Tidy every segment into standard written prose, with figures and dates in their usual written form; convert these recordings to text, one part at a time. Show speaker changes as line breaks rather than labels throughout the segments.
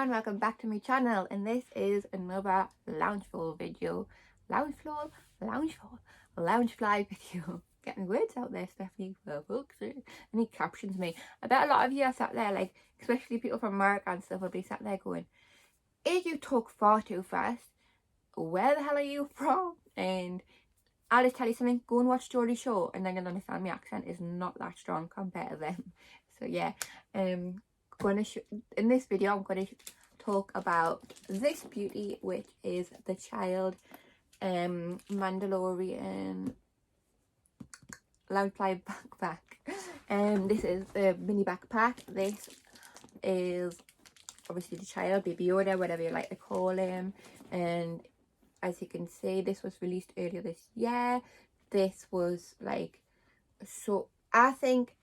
everyone, welcome back to my channel, and this is another loungeful video. Loungefly video. Getting words out there, Stephanie, for books. Any captions me. I bet a lot of you are sat there, like, especially people from America and stuff, will be sat there going, if you talk far too fast, where the hell are you from? And I'll just tell you something, go and watch Geordie's show and then you'll understand my accent is not that strong compared to them. So yeah, in this video I'm going to talk about this beauty, which is the child Mandalorian Loungefly backpack. This is the mini backpack. This is obviously the child, Baby Yoda, whatever you like to call him, and as you can see, this was released earlier this year. This was like, so I think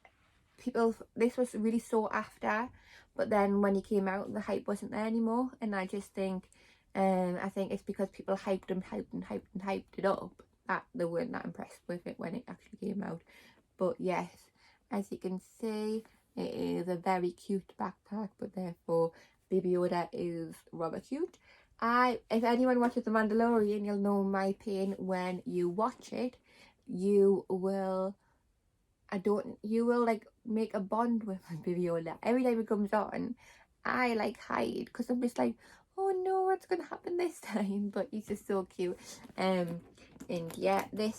this was really sought after, but then when he came out, the hype wasn't there anymore. And I just think, I think it's because people hyped it up that they weren't that impressed with it when it actually came out. But yes, as you can see, it is a very cute backpack, but therefore Baby Yoda is rather cute. If anyone watches The Mandalorian, you'll know my pain when you watch it. You will like make a bond with Baby Yoda. Every time it comes on, I like hide because I'm just like, oh no, what's gonna happen this time? But he's just so cute. And yeah, I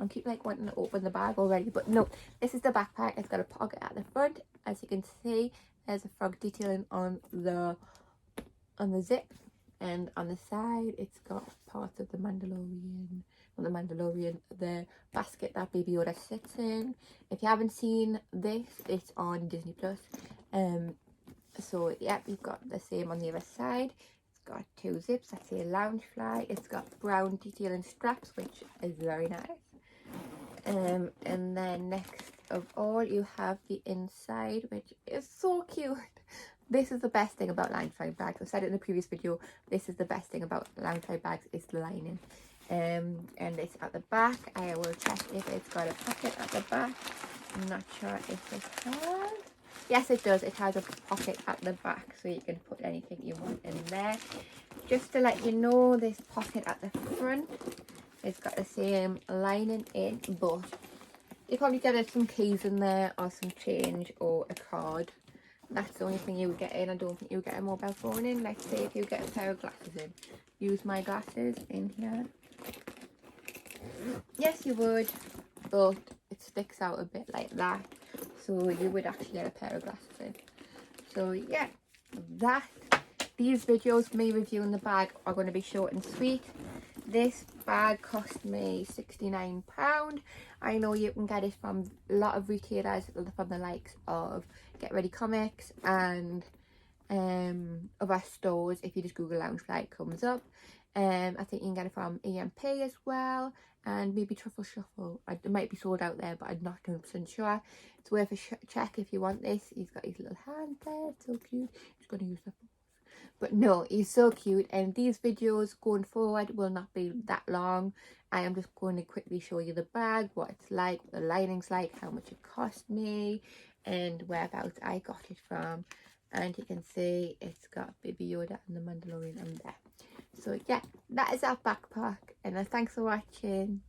keep like wanting to open the bag already, but no, this is the backpack. It's got a pocket at the front. As you can see, there's a frog detailing on the zip. And on the side, it's got parts of the the basket that Baby Yoda sits in. If you haven't seen this, it's on Disney Plus. So yeah, you've got the same on the other side. It's got two zips that say Loungefly. It's got brown detailing straps, which is very nice. And then next of all, you have the inside, which is so cute. This is the best thing about Loungefly bags. I've said it in the previous video. This is the best thing about Loungefly bags, is the lining. And it's at the back. I will check if it's got a pocket at the back. I'm not sure if it has. Yes, it does. It has a pocket at the back, so you can put anything you want in there. Just to let you know, this pocket at the front, it's got the same lining in, but you probably get some keys in there, or some change, or a card. That's the only thing you would get in. I don't think you would get a mobile phone in. Let's say if you get a pair of glasses in. Use my glasses in here. Yes, you would, but it sticks out a bit like that. So you would actually get a pair of glasses in. So yeah, these videos, me reviewing the bag, are going to be short and sweet. This bag cost me £69. I know you can get it from a lot of retailers, from the likes of Get Ready Comics and other stores. If you just Google Loungefly, it comes up. I think you can get it from EMP as well, and maybe Truffle Shuffle. It might be sold out there, but I'm not 100% sure. It's worth a check if you want this. He's got his little hand there, it's so cute. He's going to use that. But no, he's so cute, and these videos going forward will not be that long. I am just going to quickly show you the bag, what it's like, what the lining's like, how much it cost me, and whereabouts I got it from. And you can see it's got Baby Yoda and the Mandalorian in there. So yeah, that is our backpack, and thanks for watching.